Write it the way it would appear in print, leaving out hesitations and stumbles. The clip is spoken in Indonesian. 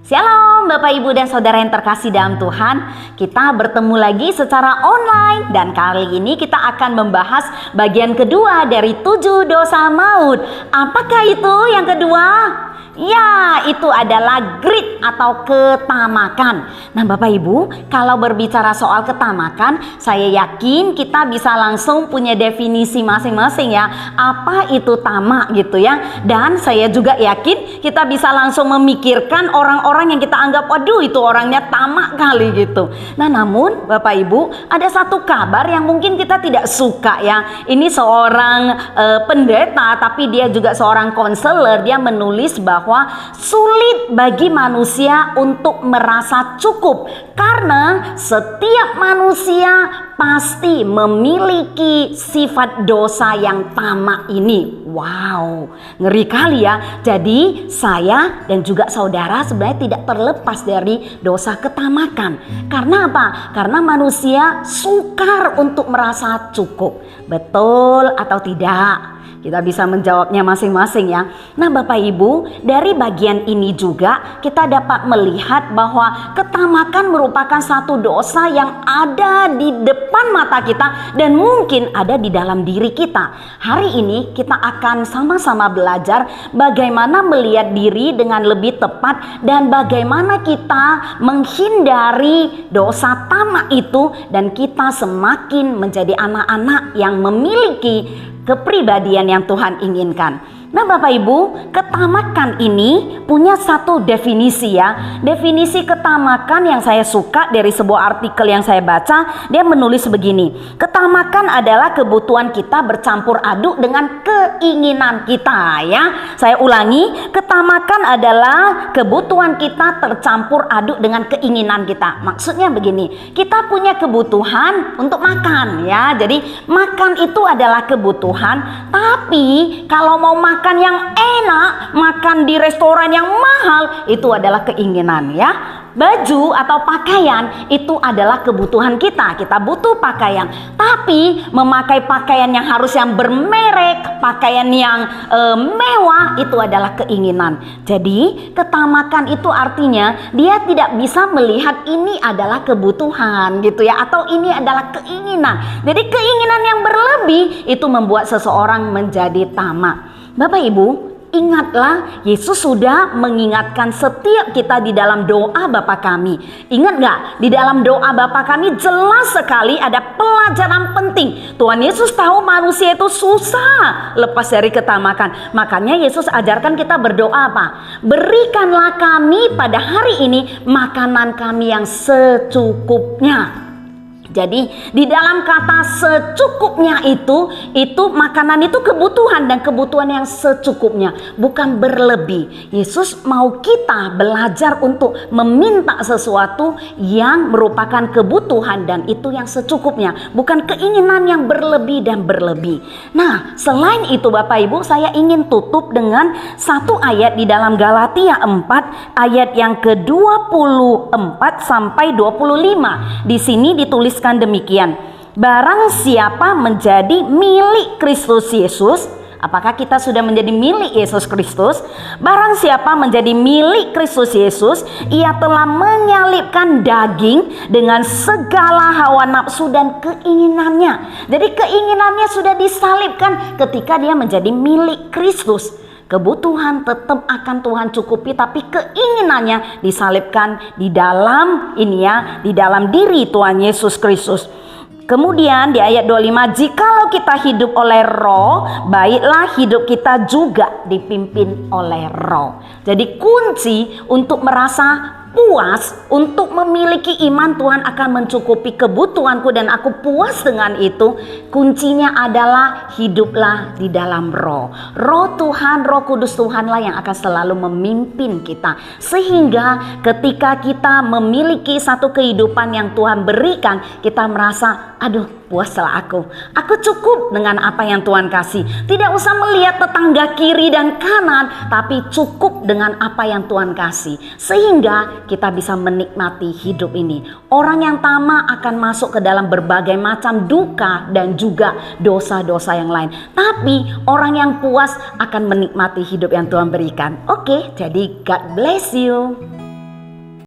Shalom Bapak Ibu dan Saudara yang terkasih dalam Tuhan. Kita bertemu lagi secara online dan kali ini kita akan membahas bagian kedua dari 7 dosa maut. Apakah itu yang kedua? Ya, itu adalah greed atau ketamakan. Nah Bapak Ibu, kalau berbicara soal ketamakan, saya yakin kita bisa langsung punya definisi masing-masing ya. Apa itu tamak gitu ya. Dan saya juga yakin kita bisa langsung memikirkan orang-orang yang kita anggap, waduh itu orangnya tamak kali gitu. Nah namun Bapak Ibu, ada satu kabar yang mungkin kita tidak suka ya. Ini seorang pendeta, tapi dia juga seorang konselor. Dia menulis bahwa sulit bagi manusia untuk merasa cukup karena setiap manusia pasti memiliki sifat dosa yang tamak ini. Wow, ngeri kali ya. Jadi saya dan juga saudara sebenarnya tidak terlepas dari dosa ketamakan. Karena apa? Karena manusia sukar untuk merasa cukup. Betul atau tidak? Kita bisa menjawabnya masing-masing ya. Nah Bapak Ibu, dari bagian ini juga kita dapat melihat bahwa ketamakan merupakan satu dosa yang ada di depan mata kita dan mungkin ada di dalam diri kita. Hari ini kita akan sama-sama belajar bagaimana melihat diri dengan lebih tepat dan bagaimana kita menghindari dosa tamak itu dan kita semakin menjadi anak-anak yang memiliki kepribadian yang Tuhan inginkan. Nah Bapak Ibu, ketamakan ini punya satu definisi ya. Definisi ketamakan yang saya suka dari sebuah artikel yang saya baca, dia menulis begini. Ketamakan adalah kebutuhan kita bercampur aduk dengan keinginan kita ya. Saya ulangi, ketamakan adalah kebutuhan kita tercampur aduk dengan keinginan kita. Maksudnya begini, kita punya kebutuhan untuk makan ya. Jadi makan itu adalah kebutuhan, tapi kalau mau makan yang enak, makan di restoran yang mahal, itu adalah keinginan ya. Baju atau pakaian itu adalah kebutuhan kita. Kita butuh pakaian, tapi memakai pakaian yang harus yang bermerek, pakaian yang mewah, itu adalah keinginan. Jadi ketamakan itu artinya dia tidak bisa melihat ini adalah kebutuhan gitu ya, atau ini adalah keinginan. Jadi keinginan yang berlebih itu membuat seseorang menjadi tamak. Bapak Ibu, ingatlah Yesus sudah mengingatkan setiap kita di dalam doa Bapa kami. Ingat gak? Di dalam doa Bapa kami jelas sekali ada pelajaran penting. Tuhan Yesus tahu manusia itu susah lepas dari ketamakan. Makanya Yesus ajarkan kita berdoa apa? Berikanlah kami pada hari ini makanan kami yang secukupnya. Jadi di dalam kata secukupnya itu makanan itu kebutuhan dan kebutuhan yang secukupnya, bukan berlebih. Yesus mau kita belajar untuk meminta sesuatu yang merupakan kebutuhan dan itu yang secukupnya, bukan keinginan yang berlebih dan berlebih. Nah, selain itu Bapak Ibu, saya ingin tutup dengan satu ayat di dalam Galatia 4 ayat yang ke-24 sampai 25. Di sini ditulis demikian, barang siapa menjadi milik Kristus Yesus. Apakah kita sudah menjadi milik Yesus Kristus? Barang siapa menjadi milik Kristus Yesus, ia telah menyalibkan daging dengan segala hawa nafsu dan keinginannya. Jadi keinginannya sudah disalibkan ketika dia menjadi milik Kristus. Kebutuhan tetap akan Tuhan cukupi, tapi keinginannya disalibkan di dalam di dalam diri Tuhan Yesus Kristus. Kemudian di ayat 25, jikalau kita hidup oleh roh, baiklah hidup kita juga dipimpin oleh roh. Jadi kunci untuk merasa puas, untuk memiliki iman Tuhan akan mencukupi kebutuhanku dan aku puas dengan itu, kuncinya adalah hiduplah di dalam roh. Roh Tuhan, Roh Kudus Tuhanlah yang akan selalu memimpin kita, sehingga ketika kita memiliki satu kehidupan yang Tuhan berikan, kita merasa aduh puaslah aku cukup dengan apa yang Tuhan kasih. Tidak usah melihat tetangga kiri dan kanan, tapi cukup dengan apa yang Tuhan kasih, sehingga kita bisa menikmati hidup ini. Orang yang tamak akan masuk ke dalam berbagai macam duka dan juga dosa-dosa yang lain, tapi orang yang puas akan menikmati hidup yang Tuhan berikan. Oke, jadi God bless you.